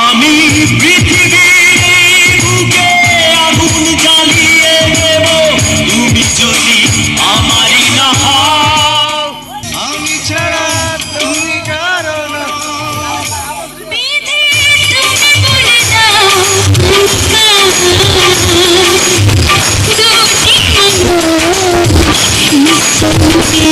আমি পৃথিবীর বুকে আগুন জ্বালিয়ে দেব তুমি যদি আমারই না হও। আমি ছাড়া তুমি কারো না। বিধি তুমি বলে দাও দুটি